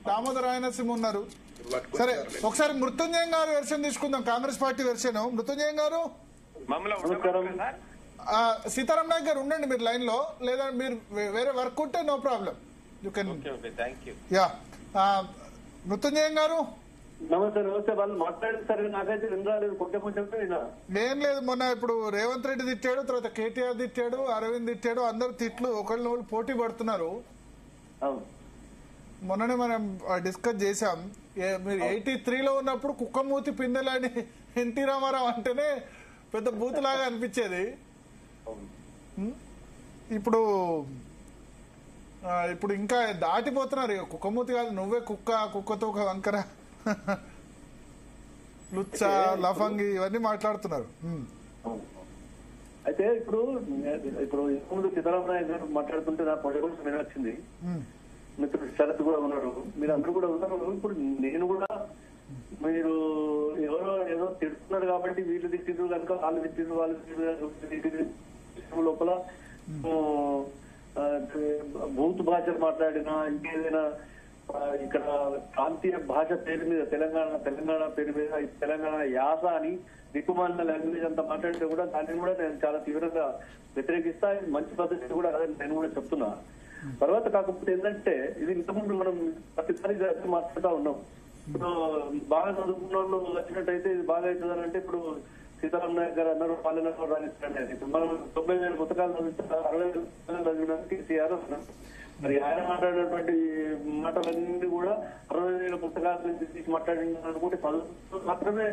దామోదర్ రాయనరసింహ ఉన్నారు. సరే ఒకసారి మృత్యుంజయం గారు వెర్షన్ తీసుకుందాం, కాంగ్రెస్ పార్టీ వెర్షన్. మృత్యుంజయం గారు, సీతారాం నాయక్ గారు ఉండండి మీరు లైన్ లో, లేదా మీరు వేరే వర్క్ ఉంటే no problem you can. Yeah Mrutyunjayam గారు నమస్తే. నమస్తే. వాళ్ళు మాట్లాడేసరి నాకైతే వినరాలేదు, కొంచెం ఏం లేదు. మొన్న ఇప్పుడు రేవంత్ రెడ్డి తిట్టాడు, తర్వాత కేటీఆర్ తిట్టాడు, అరవింద్ తిట్టాడు, అందరు తిట్లు ఒకళ్ళు పోటీ పడుతున్నారు. మొన్ననే మనం డిస్కస్ చేశాం. మీరు 83లో ఉన్నప్పుడు కుక్కమూతి పిందెలని ఎన్టీ రామారావు అంటేనే పెద్ద బూత్ లాగా అనిపించేది. ఇప్పుడు ఇప్పుడు ఇంకా దాటిపోతున్నారు. కుక్కమూతి కాదు, నువ్వే కుక్క, కుక్కతో ఒక వంకర, లుచ్చ, లఫంగి ఇవన్నీ మాట్లాడుతున్నారు. అయితే ఇప్పుడు ముందు సీతారామరాయ్ గారు మాట్లాడుతుంటే నా పొడి కొంచెం వినొచ్చింది. మిత్రుడు శరత్ కూడా ఉన్నారు, మీరు అందరూ కూడా ఉన్నారు. ఇప్పుడు నేను కూడా మీరు ఎవరో ఏదో తిడుతున్నారు కాబట్టి వీళ్ళు తిట్టిరు కనుక వాళ్ళు తిట్టిరు, వాళ్ళు తిట్టిరు లోపల భూత్ భాషలు మాట్లాడినా ఇంకేదైనా ఇక్కడ ప్రాంతీయ భాష పేరు మీద తెలంగాణ పేరు మీద తెలంగాణ యాస అని దిక్కుమాలిన లాంగ్వేజ్ అంతా మాట్లాడితే కూడా దాన్ని కూడా నేను చాలా తీవ్రంగా వ్యతిరేకిస్తా. మంచి పద్ధతి కూడా అదే నేను కూడా చెప్తున్నా. తర్వాత కాకపోతే ఏంటంటే ఇది ఇంతకుముందు మనం ప్రతిసారి మాట్లాడుతూ ఉన్నాం. ఇప్పుడు బాగా చదువుకున్న వాళ్ళు వచ్చినట్టయితే ఇది బాగా అవుతుంది అంటే ఇప్పుడు సీతారాం నాయక్ గారు అన్నారు పాలన రాణిస్తారండి. ఇప్పుడు మనం 90,000 పుస్తకాలు చదివితే 60,000 చదివినాక కేసీఆర్ అన్నారు. మరి ఆయన మాట్లాడినటువంటి మాటలన్నీ కూడా 60,000 పుస్తకాల నుంచి తీసి మాట్లాడిన అనుకుంటే చదువు మాత్రమే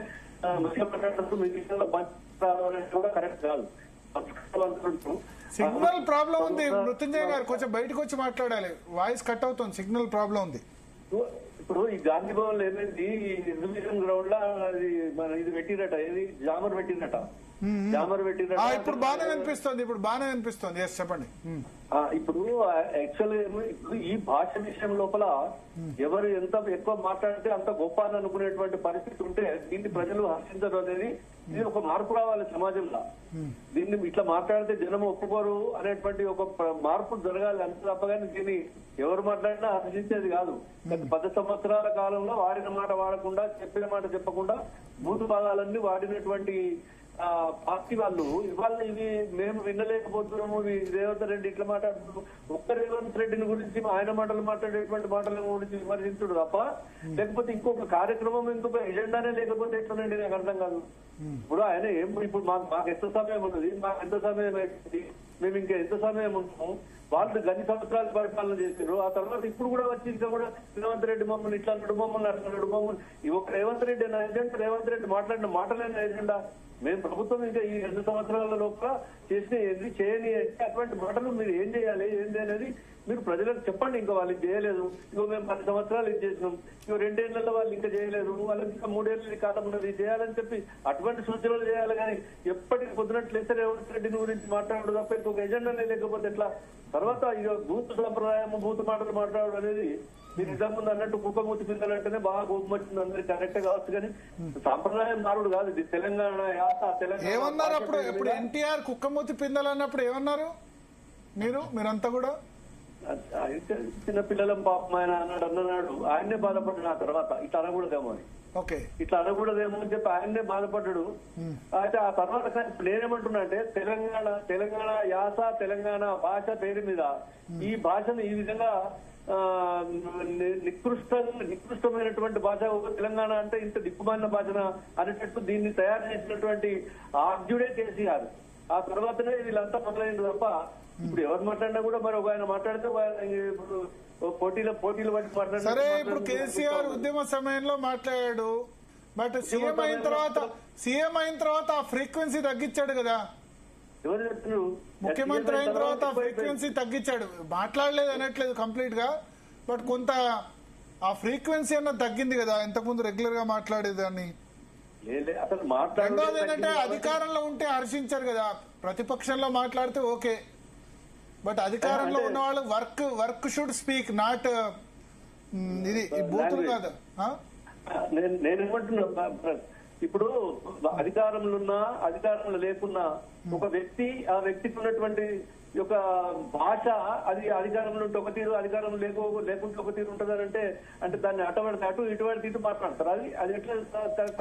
మంచిగా మాట్లాడుతూ మిగిలిన కూడా కరెక్ట్ కాదు. సిగ్నల్ ప్రాబ్లం ఉంది మృత్యుంజయ్ గారు, కొంచెం బయటకు వచ్చి మాట్లాడాలి, వాయిస్ కట్ అవుతుంది, సిగ్నల్ ప్రాబ్లం ఉంది. ఇప్పుడు ఈ గాంధీ భవన్ లో ఏమైంది, ఎగ్జిబిషన్ గ్రౌండ్ లో అది మన ఇది పెట్టినట, ఇది జామర్ పెట్టినట. ఇప్పుడు బాగానే వినిపిస్తుంది. చెప్పండి. ఇప్పుడు యాక్చువల్ ఇప్పుడు ఈ భాష విషయం లోపల ఎవరు ఎంత ఎక్కువ మాట్లాడితే అంత గొప్ప అని అనుకునేటువంటి పరిస్థితి ఉంటే దీన్ని ప్రజలు హర్షించరు అనేది ఇది ఒక మార్పు రావాలి సమాజంలో. దీన్ని ఇట్లా మాట్లాడితే జనం ఒప్పుకోరు అనేటువంటి ఒక మార్పు జరగాలి అంత తప్పగానే దీన్ని ఎవరు మాట్లాడినా హర్షించేది కాదు. 10 సంవత్సరాల కాలంలో వాడిన మాట వాడకుండా, చెప్పిన మాట చెప్పకుండా భూత భాగాలన్నీ వాడినటువంటి పార్టీ వాళ్ళు ఇవాళ ఇవి మేము వినలేకపోతున్నాము, రేవంత్ రెడ్డి ఇట్లా మాట్లాడుతున్నాము. ఒక్క రేవంత్ రెడ్డిని గురించి ఆయన మాటలు మాట్లాడేటువంటి మాటల గురించి విమర్శించుడు తప్ప లేకపోతే ఇంకొక కార్యక్రమం, ఇంకొక ఎజెండానే లేకపోతే ఎట్లనండి నాకు అర్థం కాదు. ఇప్పుడు ఆయన ఇప్పుడు మాకు ఎంత సమయం ఉన్నది, మాకు ఎంత సమయం అవుతుంది, మేము ఇంకా ఎంత సమయం ఉంటాము. వాళ్ళు గన్ని సంవత్సరాలు పరిపాలన చేశారు. ఆ తర్వాత ఇప్పుడు కూడా వచ్చి ఇంకా కూడా రేవంత్ రెడ్డి మమ్మల్ని ఇట్లా అన్నాడు, మమ్మల్ని అట్లా మమ్మల్ని ఒక రేవంత్ రెడ్డి అనే ఎజెండా, రేవంత్ రెడ్డి మాట్లాడిన మాటలైన ఎజెండా. మేము ప్రభుత్వం ఇంకా ఈ 2 సంవత్సరాల లోపల చేసిన ఏది చేయని అటువంటి మాటలు మీరు ఏం చేయాలి ఏంది అనేది మీరు ప్రజలకు చెప్పండి. ఇంకా వాళ్ళు చేయలేదు, ఇగో మేము 10 సంవత్సరాలు ఇది చేసినాం, ఇగో 2 ఏళ్లలో వాళ్ళు ఇంకా చేయలేదు, వాళ్ళకి ఇంకా 3 ఏళ్ళ కాలం ఉన్నది చేయాలని చెప్పి అటువంటి సూచనలు చేయాలి. కానీ ఎప్పటికి పొద్దునట్లయితే రేవంత్ రెడ్డిని గురించి మాట్లాడడం తప్ప ఇంకొక ఎజెండానే లేకపోతే ఎట్లా? తర్వాత ఇక బూత్ సంప్రదాయం, బూత్ మాటలు మాట్లాడడం అనేది మీరు ఇంతకు ముందు అన్నట్టు కుక్కమూతి పిందలంటేనే బాగా కోపం వచ్చింది అందరికి, కరెక్ట్ కావచ్చు. కానీ సాంప్రదాయం మారుడు కాదు ఇది. తెలంగాణ యాస, తెలంగాణ ఏమన్నారు అప్పుడు ఎన్టీఆర్ కుక్కమూతి పిందలు అన్నప్పుడు ఏమన్నారు మీరంతా కూడా? చిన్న పిల్లలం పాపం ఆయన అన్నాడు. ఆయన్నే బాధపడ్డాడు. ఆ తర్వాత ఇట్లా అనకూడదేమో అని, ఇట్లా అనకూడదేమో అని చెప్పి ఆయన్నే బాధపడ్డాడు. అయితే ఆ తర్వాత ఇప్పుడు నేనేమంటున్నా అంటే తెలంగాణ యాస, తెలంగాణ భాష పేరు మీద ఈ భాషను ఈ విధంగా నికృష్టమైనటువంటి భాష తెలంగాణ అంటే ఇంత దిక్కుమాలిన భాషన అనేటట్టు దీన్ని తయారు చేసినటువంటి ఆర్జుడే కేసీఆర్. ఆ తర్వాతనే వీళ్ళంతా మొదలైంది తప్ప ఇప్పుడు ఎవరు మాట్లాడినా కూడా మరి ఒక ఆయన మాట్లాడితే ఇప్పుడు పోటీలు బట్టి మాట్లాడారు. సరే, ఇప్పుడు కేసీఆర్ ఉద్యమ సమయంలో మాట్లాడాడు, బట్ సీఎం అయిన తర్వాత ఆ ఫ్రీక్వెన్సీ తగ్గించాడు కదా. ఎవరు చెప్తున్నారు? ముఖ్యమంత్రి అయిన తర్వాత ఫ్రీక్వెన్సీ తగ్గించాడు. మాట్లాడలేదు అనట్లేదు కంప్లీట్ గా, బట్ కొంత ఆ ఫ్రీక్వెన్సీ అన్నది తగ్గింది కదా ఇంతకుముందు రెగ్యులర్ గా మాట్లాడేదాన్ని. రెండోది ఏంటంటే అధికారంలో ఉంటే హర్షించారు కదా, ప్రతిపక్షంలో మాట్లాడితే ఓకే, బట్ అధికారంలో ఉన్న వాళ్ళు వర్క్ షుడ్ స్పీక్, నాట్ ఇది బూతులు కాదు. నేనేమంటున్నా, ఇప్పుడు అధికారంలో ఉన్నా అధికారంలో లేకున్నా ఒక వ్యక్తి ఆ వ్యక్తికి ఉన్నటువంటి ఈ యొక్క భాష అది అధికారంలో ఉంటే ఒక తీరు, అధికారం లేకుంటే ఒక తీరు ఉంటుందని అంటే దాన్ని అటు ఇటు మాట్లాడతారు. అది ఎట్లా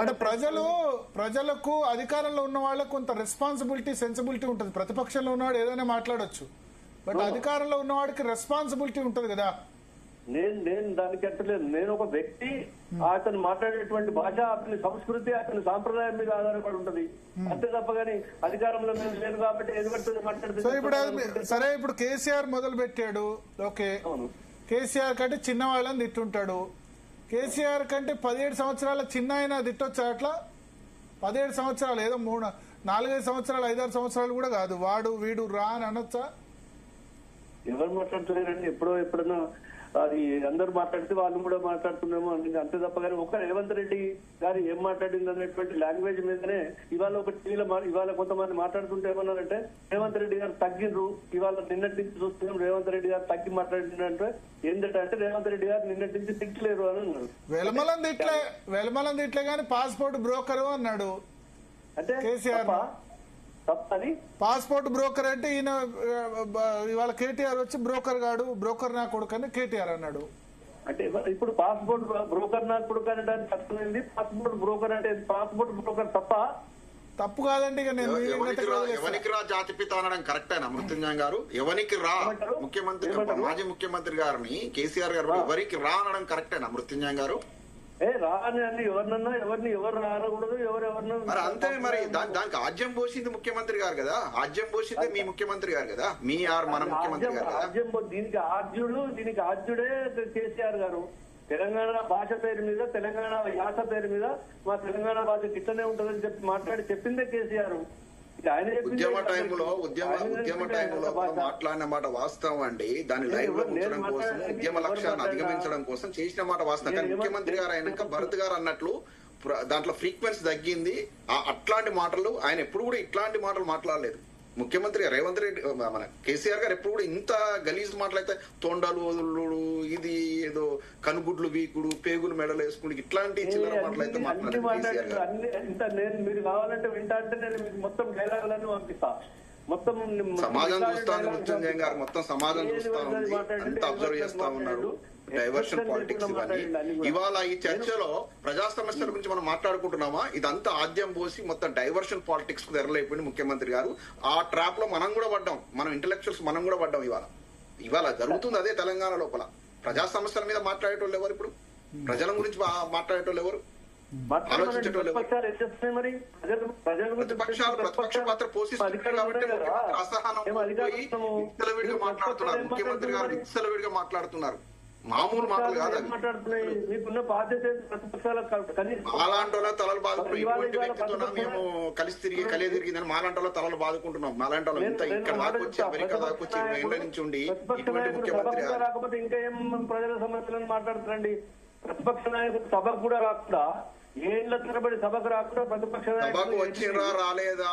అంటే ప్రజలకు అధికారంలో ఉన్న వాళ్ళకు కొంత రెస్పాన్సిబిలిటీ సెన్సిబిలిటీ ఉంటుంది. ప్రతిపక్షంలో ఉన్నవాడు ఏదైనా మాట్లాడొచ్చు, బట్ అధికారంలో ఉన్నవాడికి రెస్పాన్సిబిలిటీ ఉంటుంది కదా. నేను దానికి అంటలేదు. నేను ఒక వ్యక్తి, అతను మాట్లాడేటువంటి భాష, అతని సంస్కృతి, అతని సాంప్రదాయం మీద ఆధారపడి ఉంటది. అంతే తప్ప కానీ అధికారంలో నేను లేదు కాబట్టి ఎదుగుతుంది మాట్లాడుతుంది. సరే, ఇప్పుడు కేసీఆర్ మొదలు పెట్టాడు, ఓకే. కేసీఆర్ కంటే చిన్న వాళ్ళని తిట్టుంటాడు. కేసీఆర్ కంటే 17 సంవత్సరాల చిన్న ఆయన తిట్టొచ్చా అట్లా? 17 సంవత్సరాలు ఏదో 4-5 సంవత్సరాలు 5-6 సంవత్సరాలు కూడా కాదు, వాడు వీడు రా అని అనొచ్చా? ఎవరు మాట్లాడుతున్నారండి? ఎప్పుడన్నా అది అందరు మాట్లాడితే వాళ్ళు కూడా మాట్లాడుతున్నామో అంతే తప్ప కానీ ఒక రేవంత్ రెడ్డి గారు ఏం మాట్లాడింది అనేటువంటి లాంగ్వేజ్ మీదనే ఇవాళ ఒక టీవీలో ఇవాళ కొంతమంది మాట్లాడుతుంటే ఏమన్నారంటే రేవంత్ రెడ్డి గారు తగ్గిండ్రు, ఇవాళ నిన్నటి నుంచి చూస్తున్నాం రేవంత్ రెడ్డి గారు తగ్గి మాట్లాడిందంటే ఏంటంటే రేవంత్ రెడ్డి గారు నిన్నటి నుంచి తిట్టలేరు అని అన్నారు. వెలమలం తిట్లే కానీ పాస్పోర్ట్ బ్రోకరు అన్నాడు అంటే కేసీఆర్. తప్పని పాస్పోర్ట్ బ్రోకర్ అంటే ఈయన ఇవాళ కేటీఆర్ వచ్చి బ్రోకర్ నా కొడుకు అని కేటీఆర్ అన్నాడు. అంటే ఇప్పుడు పాస్పోర్ట్ బ్రోకర్ నా కొడుకు అనడానికి తప్పనింది. పాస్పోర్ట్ బ్రోకర్ అంటే పాస్పోర్ట్ బ్రోకర్ తప్పు కాదండి. ఇక నేను ఎవరికి రా జాతిపిత అనడం కరెక్టేనా మృత్యుంజయం గారు? ఎవరికి రా ముఖ్యమంత్రి, మాజీ ముఖ్యమంత్రి గారిని కేసీఆర్ గారు ఎవరికి రా అనడం కరెక్టేనా మృత్యుంజయం గారు? రాని అన్ని ఎవరినన్నా ఎవరు రాకూడదు, ఎవరెవరిన అంతే. మరి దానికి ఆజ్యం పోసింది ముఖ్యమంత్రి గారు కదా, ఆజ్యం పోసింది మీ ముఖ్యమంత్రి గారు కదా, మన ముఖ్యమంత్రి గారు కదా. దీనికి ఆద్యుడే కేసీఆర్ గారు. తెలంగాణ భాష పేరు మీద, తెలంగాణ యాస పేరు మీద మా తెలంగాణ భాష ఇట్లనే ఉంటుందని చెప్పి చెప్పిందే కేసీఆర్. ఉద్యమ టైంలో మాట్లాడిన మాట వాస్తవం అండి. దాన్ని లైవ్ లో ఉంచడం కోసం, ఉద్యమ లక్ష్యాన్ని అధిగమించడం కోసం చేసిన మాట వాస్తవం. కానీ ముఖ్యమంత్రి గారు అయినాక భరత్ గారు అన్నట్లు దాంట్లో ఫ్రీక్వెన్సీ తగ్గింది. అట్లాంటి మాటలు ఆయన ఎప్పుడు కూడా ఇట్లాంటి మాటలు మాట్లాడలేదు. ముఖ్యమంత్రి రేవంత్ రెడ్డి, మన కేసీఆర్ గారు ఎప్పుడు కూడా ఇంత గలీజ్ మాటలైతే తొండలు వదులుడు, ఇది ఏదో కనుగుడ్లు వీకుడు, పేగులు మెడలు వేసుకుడు, ఇట్లాంటి చిల్లర మాటలైతే మీరు కావాలంటే వింటా అంటే నేను మీకు మొత్తం డైలాగులన్నీ పంపిస్తా. మొత్తం సమాజం చూస్తాను మృత్యుంజయం గారు, మొత్తం సమాజం చూస్తా ఉంది, అంత అబ్జర్వ్ చేస్తా ఉన్నారు. డైవర్షన్ పాలిటిక్స్ ఇవన్నీ. ఇవాళ ఈ చర్చలో ప్రజా సమస్యల గురించి మనం మాట్లాడుకుంటున్నామా? ఇదంతా ఆద్యం పోసి మొత్తం డైవర్షన్ పాలిటిక్స్ కు తెరలేకపోయింది ముఖ్యమంత్రి గారు. ఆ ట్రాప్ లో మనం కూడా పడ్డాం, మనం ఇంటెలెక్చువల్స్ మనం కూడా పడ్డాం. ఇవాళ జరుగుతుంది అదే తెలంగాణ లోపల. ప్రజా సమస్యల మీద మాట్లాడేటోళ్ళు ఎవరు? ఇప్పుడు ప్రజల గురించి మాట్లాడేటోళ్ళు ఎవరు? ఆలోచించేటోళ్ళు ఎవరు? ప్రతిపక్ష పాత్ర పోషిస్తున్నారు కాబట్టి అసహనం మాట్లాడుతున్నారు. ముఖ్యమంత్రి గారు విచ్చలవిడిగా మాట్లాడుతున్నారు. మామూలు మాటలు కాదు. మీకున్న బాధ్యత మాలాంటి వాళ్ళ తలలు బాదుకుంటున్నాం. ఇటువంటి వ్యక్తితో మేము కలిసి తిరిగిందని మాలాంటి వాళ్ళ తలలు బాదుకుంటున్నాం. మాలాంటి వాళ్ళు ఇంత ఇక్కడ దాకొచ్చి అమెరికా దాకొచ్చి 20 ఏళ్ల నుంచి ఉండి ఇటువంటి ముఖ్యమంత్రి రాకపోతే ఇంకా ఏం ప్రజల సమస్యలను మాట్లాడుతారండి? ప్రతిపక్ష నాయకుడు సభకు కూడా రాకుండా, ఏళ్ల తరబడి సభకు రాకుండా ప్రతిపక్ష సభకు వచ్చిరా రాలేదా,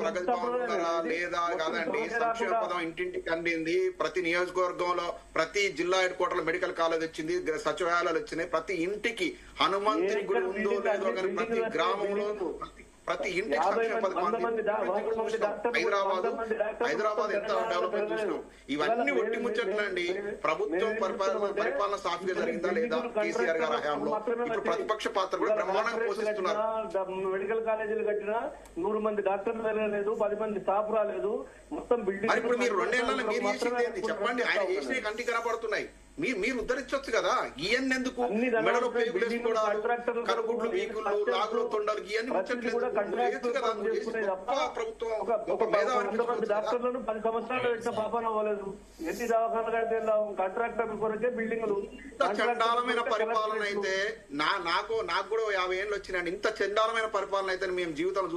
ప్రగతి భవన్ లేదా కాదండి. సంక్షేమ పదం ఇంటింటికి అందింది. ప్రతి నియోజకవర్గంలో, ప్రతి జిల్లా హెడ్ క్వార్టర్ లో మెడికల్ కాలేజ్ వచ్చింది, సచివాలయాలు వచ్చినాయి. ప్రతి ఇంటికి హనుమంతుని గుడి ఉందో లేదో కానీ ప్రతి గ్రామంలో ప్రతి ఇంటికి సంక్షేమ పథకం హైదరాబాద్ ఎంత డెవలప్మెంట్ చూసినాం. ఇవన్నీ ఒట్టి ముచ్చట్లండి. ప్రభుత్వం పరిపాలన సాఫీగా జరిగిందా లేదా కేసీఆర్ గారి హయాంలో? ఇప్పుడు ప్రతిపక్ష పాత్ర కూడా బ్రహ్మాండంగా పోషిస్తున్నారు. మెడికల్ కాలేజీలు కట్టినా 100 మంది డాక్టర్లు వెళ్ళలేదు, 10 మంది స్టాఫ్ రాలేదు. మొత్తం బిల్డింగ్. ఇప్పుడు మీరు 2 ఏళ్లలో మీరు చేసింది ఏంటి చెప్పండి? ఆయన చేసినవి కంటికి కనపడుతున్నాయి. మీరు ఉద్ధరించవచ్చు కదా. ఇవన్నీ ఎందుకు? మెడలో పేగులు వేసుకోవడాలు, కనుగుడ్లు వీకులు, లాగులు తొండలు, ఇవన్నీ ముచ్చట్లేదు. ప్రభుత్వం డాక్టర్లను 10 సంవత్సరాలు పెట్టిన పాపన అవ్వలేదు. ఎన్ని దవాఖానాలు కడితే కాంట్రాక్టర్ల కొరకే బిల్డింగ్లు. చండాలమైన పరిపాలన అయితే నాకు కూడా 50 ఏళ్ళు వచ్చినాయండి. ఇంత చండాలమైన పరిపాలన అయితే మేము జీవితంలో